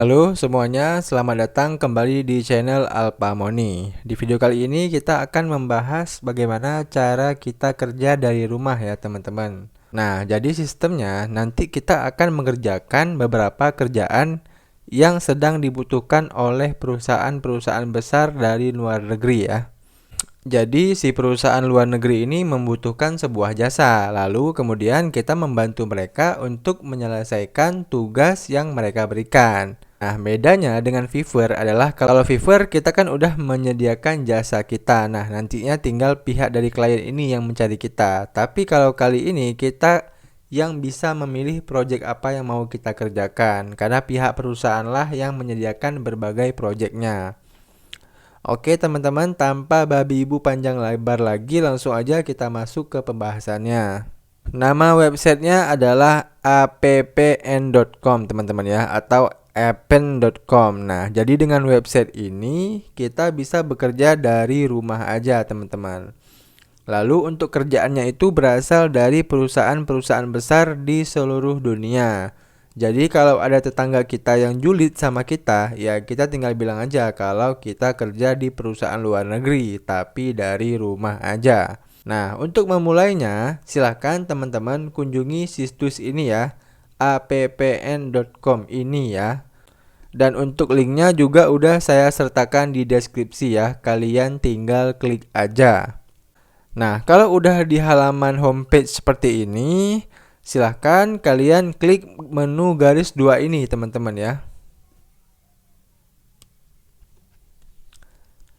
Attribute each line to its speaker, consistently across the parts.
Speaker 1: Halo semuanya, selamat datang kembali di channel Alpha Money. Di video kali ini kita akan membahas bagaimana cara kita kerja dari rumah ya teman-teman. Nah, jadi sistemnya nanti kita akan mengerjakan beberapa kerjaan yang sedang dibutuhkan oleh perusahaan-perusahaan besar dari luar negeri ya. Jadi si perusahaan luar negeri ini membutuhkan sebuah jasa, lalu kemudian kita membantu mereka untuk menyelesaikan tugas yang mereka berikan. Nah, bedanya dengan Fiverr adalah kalau Fiverr kita kan udah menyediakan jasa kita. Nah, nantinya tinggal pihak dari klien ini yang mencari kita. Tapi kalau kali ini kita yang bisa memilih proyek apa yang mau kita kerjakan, karena pihak perusahaanlah yang menyediakan berbagai proyeknya. Oke teman-teman, tanpa babi ibu panjang lebar lagi, langsung aja kita masuk ke pembahasannya. Nama websitenya adalah appn.com teman-teman ya, atau appen.com. Nah, jadi dengan website ini kita bisa bekerja dari rumah aja teman-teman. Lalu untuk kerjaannya itu berasal dari perusahaan-perusahaan besar di seluruh dunia. Jadi kalau ada tetangga kita yang julid sama kita, ya kita tinggal bilang aja kalau kita kerja di perusahaan luar negeri, tapi dari rumah aja. Nah, untuk memulainya, silahkan teman-teman kunjungi situs ini ya, appn.com ini ya. Dan untuk linknya juga udah saya sertakan di deskripsi ya, kalian tinggal klik aja. Nah, kalau udah di halaman homepage seperti ini, silahkan kalian klik menu garis 2 ini teman-teman ya.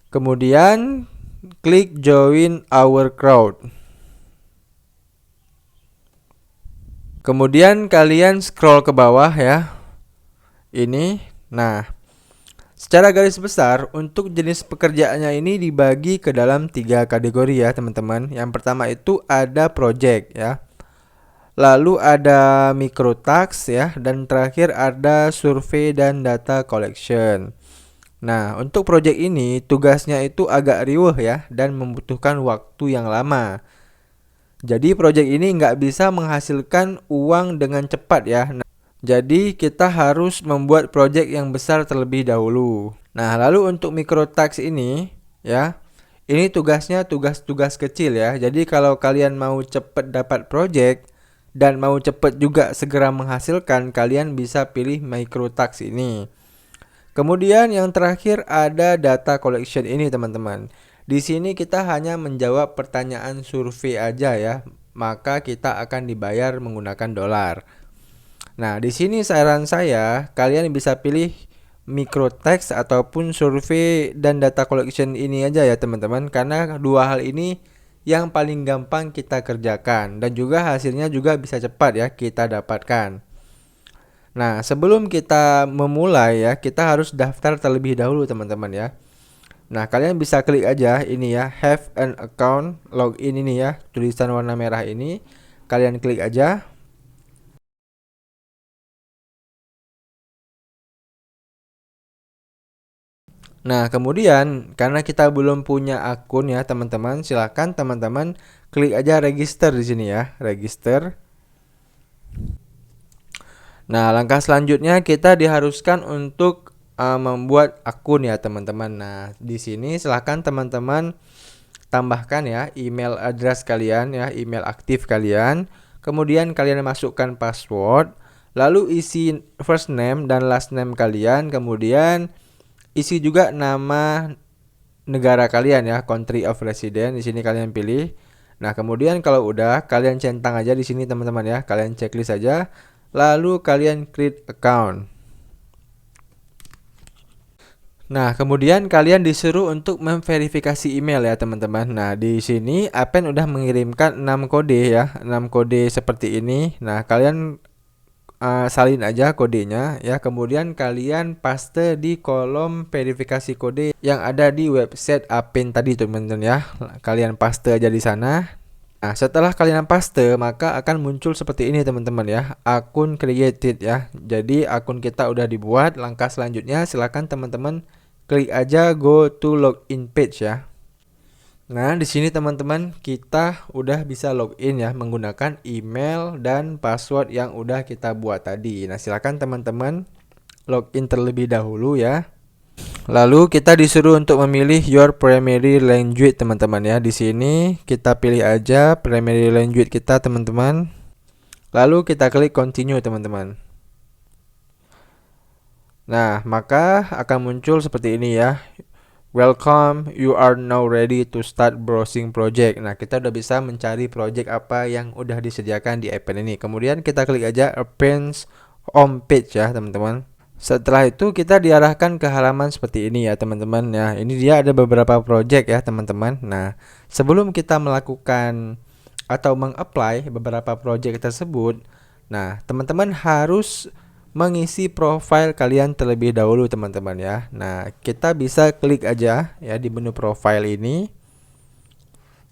Speaker 1: Kemudian klik join our crowd. Kemudian kalian scroll ke bawah ya. Ini. Nah, secara garis besar untuk jenis pekerjaannya ini dibagi ke dalam 3 kategori ya teman-teman. Yang pertama itu ada project ya. Lalu ada micro task ya, dan terakhir ada survei dan data collection. Nah, untuk project ini tugasnya itu agak riuh ya dan membutuhkan waktu yang lama. Jadi project ini nggak bisa menghasilkan uang dengan cepat ya. Nah, jadi kita harus membuat project yang besar terlebih dahulu. Nah, lalu untuk micro task ini ya, ini tugasnya tugas-tugas kecil ya. Jadi kalau kalian mau cepat dapat project dan mau cepat juga segera menghasilkan, kalian bisa pilih micro task ini. Kemudian yang terakhir ada data collection ini teman-teman. Di sini kita hanya menjawab pertanyaan survei aja ya, maka kita akan dibayar menggunakan dolar. Nah, di sini saran saya kalian bisa pilih micro text ataupun survei dan data collection ini aja ya teman-teman, karena dua hal ini yang paling gampang kita kerjakan dan juga hasilnya juga bisa cepat ya kita dapatkan. Nah, sebelum kita memulai ya, kita harus daftar terlebih dahulu teman-teman ya. Nah, kalian bisa klik aja ini ya, have an account, login ini ya, tulisan warna merah ini. Kalian klik aja. Nah, kemudian karena kita belum punya akun ya teman-teman, silahkan teman-teman klik aja register di sini ya, register. Nah, langkah selanjutnya kita diharuskan untuk membuat akun ya teman-teman. Nah, di sini silahkan teman-teman tambahkan ya email address kalian ya, email aktif kalian. Kemudian kalian masukkan password, lalu isi first name dan last name kalian, kemudian isi juga nama negara kalian ya, country of residence di sini kalian pilih. Nah, kemudian kalau udah kalian centang aja di sini teman-teman ya, kalian checklist aja. Lalu kalian create account. Nah, kemudian kalian disuruh untuk memverifikasi email ya, teman-teman. Nah, di sini Appen udah mengirimkan 6 kode ya, 6 kode seperti ini. Nah, kalian salin aja kodenya ya. Kemudian kalian paste di kolom verifikasi kode yang ada di website Appen tadi, teman-teman ya. Kalian paste aja di sana. Nah, setelah kalian paste, maka akan muncul seperti ini teman-teman ya, akun created ya. Jadi akun kita udah dibuat. Langkah selanjutnya silakan teman-teman klik aja go to login page ya. Nah, di sini teman-teman kita udah bisa login ya menggunakan email dan password yang udah kita buat tadi. Nah, silakan teman-teman login terlebih dahulu ya. Lalu kita disuruh untuk memilih your primary language teman-teman ya. Di sini kita pilih aja primary language kita teman-teman. Lalu kita klik continue teman-teman. Nah, maka akan muncul seperti ini ya. Welcome, you are now ready to start browsing project. Nah, kita udah bisa mencari project apa yang udah disediakan di Appen ini. Kemudian kita klik aja Appen's home page ya, teman-teman. Setelah itu kita diarahkan ke halaman seperti ini ya, teman-teman. Ya, ini dia ada beberapa project ya, teman-teman. Nah, sebelum kita melakukan atau mengapply beberapa project tersebut, nah, teman-teman harus mengisi profil kalian terlebih dahulu teman-teman ya. Nah, kita bisa klik aja ya di menu profile ini.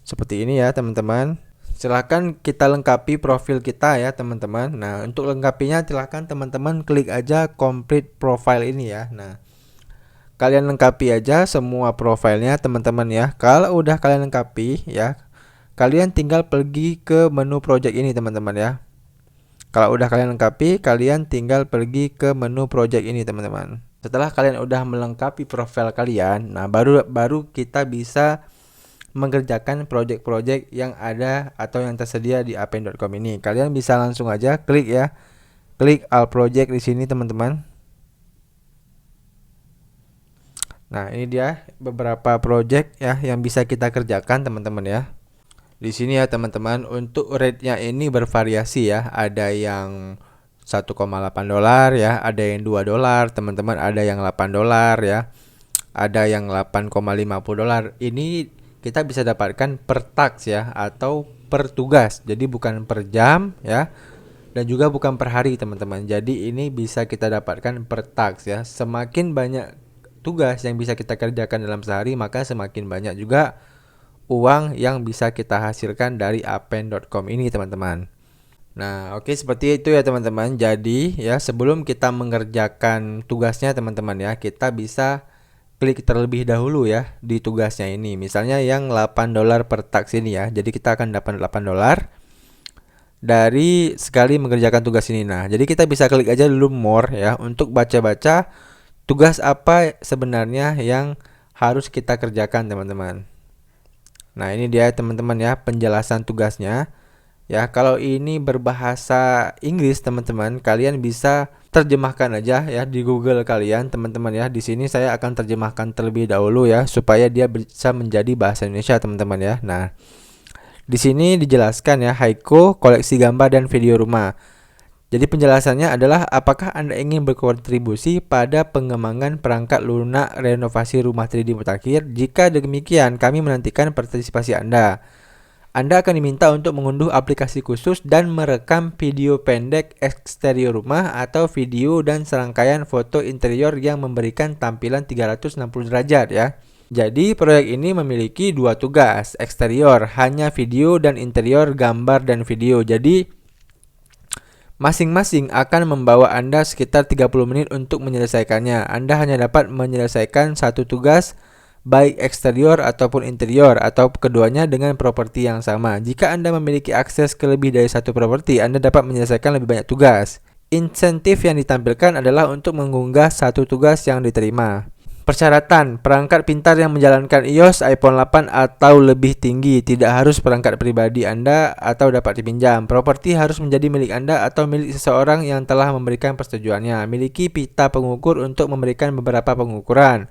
Speaker 1: Seperti ini ya teman-teman. Silahkan kita lengkapi profil kita ya teman-teman. Nah, untuk lengkapinya silahkan teman-teman klik aja complete profile ini ya. Nah, kalian lengkapi aja semua profilnya teman-teman ya. Kalau udah kalian lengkapi ya, kalian tinggal pergi ke menu project ini teman-teman ya. Kalau udah kalian lengkapi, kalian tinggal pergi ke menu project ini teman-teman. Setelah kalian udah melengkapi profil kalian, nah baru kita bisa mengerjakan project-project yang ada atau yang tersedia di appen.com ini. Kalian bisa langsung aja klik ya. Klik all project di sini teman-teman. Nah, ini dia beberapa project ya yang bisa kita kerjakan teman-teman ya. Di sini ya teman-teman, untuk rate-nya ini bervariasi ya. Ada yang 1,8 dolar ya, ada yang 2 dolar, teman-teman, ada yang 8 dolar ya. Ada yang 8,50 dolar. Ini kita bisa dapatkan per task ya atau per tugas. Jadi bukan per jam ya. Dan juga bukan per hari teman-teman. Jadi ini bisa kita dapatkan per task ya. Semakin banyak tugas yang bisa kita kerjakan dalam sehari, maka semakin banyak juga uang yang bisa kita hasilkan dari appen.com ini teman-teman. Nah, oke, seperti itu ya teman-teman. Jadi ya sebelum kita mengerjakan tugasnya teman-teman ya, kita bisa klik terlebih dahulu ya di tugasnya ini. Misalnya yang 8 dolar per task ini ya. Jadi kita akan dapat 8 dolar dari sekali mengerjakan tugas ini. Nah, jadi kita bisa klik aja dulu more ya untuk baca-baca tugas apa sebenarnya yang harus kita kerjakan teman-teman. Nah, ini dia teman-teman ya penjelasan tugasnya. Ya, kalau ini berbahasa Inggris teman-teman, kalian bisa terjemahkan aja ya di Google kalian teman-teman ya. Di sini saya akan terjemahkan terlebih dahulu ya supaya dia bisa menjadi bahasa Indonesia teman-teman ya. Nah, di sini dijelaskan ya Haiku, koleksi gambar dan video rumah. Jadi penjelasannya adalah apakah Anda ingin berkontribusi pada pengembangan perangkat lunak renovasi rumah 3D mutakhir? Jika demikian, kami menantikan partisipasi Anda. Anda akan diminta untuk mengunduh aplikasi khusus dan merekam video pendek eksterior rumah atau video dan serangkaian foto interior yang memberikan tampilan 360 derajat ya. Jadi proyek ini memiliki dua tugas, eksterior hanya video dan interior gambar dan video. Jadi masing-masing akan membawa Anda sekitar 30 menit untuk menyelesaikannya. Anda hanya dapat menyelesaikan satu tugas baik eksterior ataupun interior atau keduanya dengan properti yang sama. Jika Anda memiliki akses ke lebih dari satu properti, Anda dapat menyelesaikan lebih banyak tugas. Insentif yang ditampilkan adalah untuk mengunggah satu tugas yang diterima. Persyaratan, perangkat pintar yang menjalankan iOS, iPhone 8 atau lebih tinggi, tidak harus perangkat pribadi Anda atau dapat dipinjam. Properti harus menjadi milik Anda atau milik seseorang yang telah memberikan persetujuannya. Miliki pita pengukur untuk memberikan beberapa pengukuran.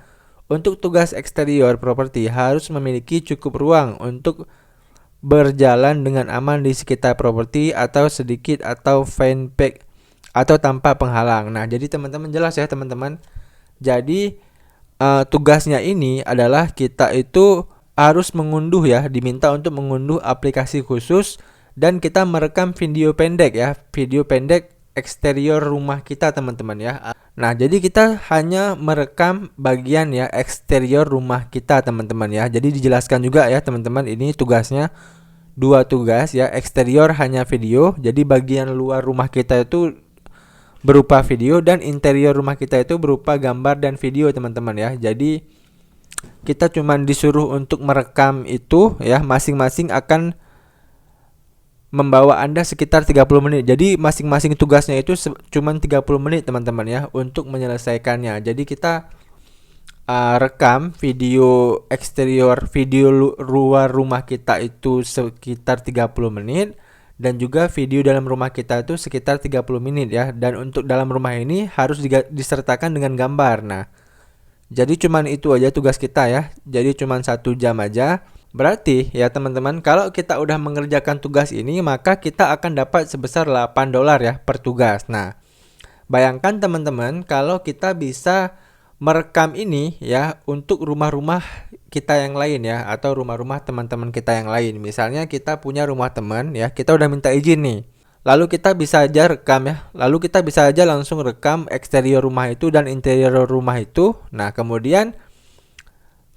Speaker 1: Untuk tugas eksterior, properti harus memiliki cukup ruang untuk berjalan dengan aman di sekitar properti atau sedikit atau fanpack atau tanpa penghalang. Nah, jadi teman-teman jelas ya teman-teman. Jadi tugasnya ini adalah kita itu harus mengunduh ya, diminta untuk mengunduh aplikasi khusus dan kita merekam video pendek ya, video pendek eksterior rumah kita teman-teman ya. Nah, jadi kita hanya merekam bagian ya eksterior rumah kita teman-teman ya. Jadi dijelaskan juga ya teman-teman, ini tugasnya dua tugas ya, eksterior hanya video, jadi bagian luar rumah kita itu berupa video dan interior rumah kita itu berupa gambar dan video teman-teman ya. Jadi kita cuma disuruh untuk merekam itu ya, masing-masing akan membawa Anda sekitar 30 menit. Jadi masing-masing tugasnya itu cuma 30 menit teman-teman ya untuk menyelesaikannya. Jadi kita rekam video eksterior, video luar rumah kita itu sekitar 30 menit dan juga video dalam rumah kita itu sekitar 30 menit ya. Dan untuk dalam rumah ini harus disertakan dengan gambar. Nah, jadi cuman itu aja tugas kita ya. Jadi cuman 1 jam aja. Berarti ya teman-teman, kalau kita udah mengerjakan tugas ini, maka kita akan dapat sebesar $8 ya per tugas. Nah, bayangkan teman-teman kalau kita bisa merekam ini ya untuk rumah-rumah kita yang lain ya, atau rumah-rumah teman-teman kita yang lain. Misalnya kita punya rumah teman ya, kita udah minta izin nih. Lalu kita bisa aja rekam ya. Lalu kita bisa aja langsung rekam eksterior rumah itu dan interior rumah itu. Nah, kemudian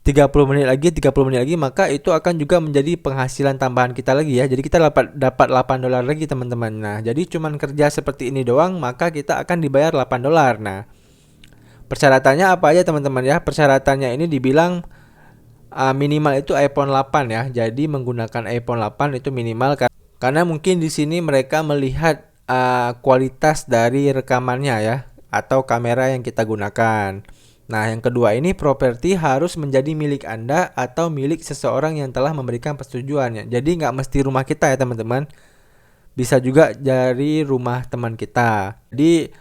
Speaker 1: 30 menit lagi, maka itu akan juga menjadi penghasilan tambahan kita lagi ya. Jadi kita dapat $8 lagi teman-teman. Nah, jadi cuman kerja seperti ini doang, maka kita akan dibayar $8. Nah, persyaratannya apa aja teman-teman ya? Persyaratannya ini dibilang minimal itu iPhone 8 ya. Jadi menggunakan iPhone 8 itu minimal, karena mungkin di sini mereka melihat kualitas dari rekamannya ya, atau kamera yang kita gunakan. Nah, yang kedua ini properti harus menjadi milik Anda atau milik seseorang yang telah memberikan persetujuannya. Jadi nggak mesti rumah kita ya teman-teman. Bisa juga dari rumah teman kita. Jadi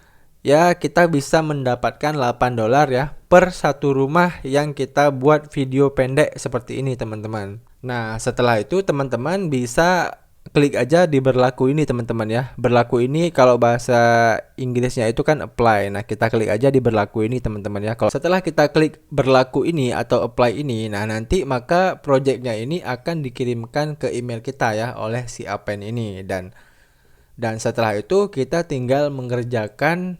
Speaker 1: ya kita bisa mendapatkan $8 ya per satu rumah yang kita buat video pendek seperti ini teman-teman. Nah, setelah itu teman-teman bisa klik aja di berlaku ini teman-teman ya. Berlaku ini kalau bahasa Inggrisnya itu kan apply. Nah, kita klik aja di berlaku ini teman-teman ya. Kalau setelah kita klik berlaku ini atau apply ini, nah nanti maka projectnya ini akan dikirimkan ke email kita ya oleh si Apen ini. Dan setelah itu kita tinggal mengerjakan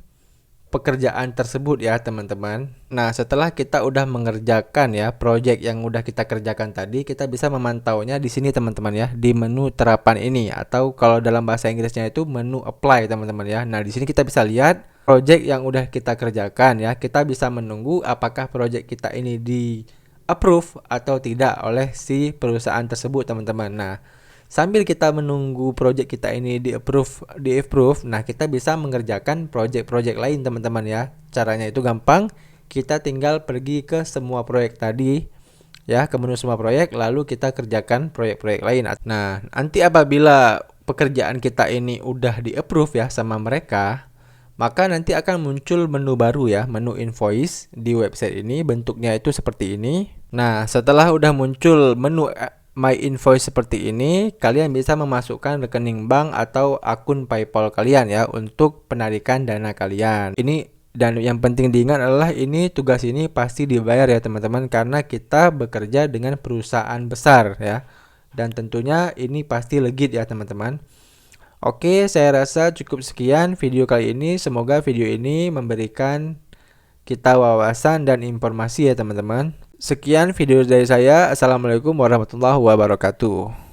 Speaker 1: pekerjaan tersebut ya teman-teman. Nah, setelah kita udah mengerjakan ya project yang udah kita kerjakan tadi, kita bisa memantaunya di sini teman-teman ya, di menu terapan ini, atau kalau dalam bahasa Inggrisnya itu menu apply teman-teman ya. Nah, di sini kita bisa lihat project yang udah kita kerjakan ya. Kita bisa menunggu apakah project kita ini di approve atau tidak oleh si perusahaan tersebut teman-teman. Nah, sambil kita menunggu project kita ini di approve, nah kita bisa mengerjakan project-project lain teman-teman ya. Caranya itu gampang, kita tinggal pergi ke semua proyek tadi ya, ke menu semua proyek, lalu kita kerjakan proyek-proyek lain. Nah, nanti apabila pekerjaan kita ini udah di approve ya sama mereka, maka nanti akan muncul menu baru ya, menu invoice di website ini. Bentuknya itu seperti ini. Nah, setelah udah muncul menu My Invoice seperti ini, kalian bisa memasukkan rekening bank atau akun PayPal kalian ya untuk penarikan dana kalian. Ini, dan yang penting diingat adalah ini tugas ini pasti dibayar ya teman-teman, karena kita bekerja dengan perusahaan besar ya. Dan tentunya ini pasti legit ya teman-teman. Oke, saya rasa cukup sekian video kali ini. Semoga video ini memberikan kita wawasan dan informasi ya teman-teman. Sekian video dari saya. Assalamualaikum warahmatullahi wabarakatuh.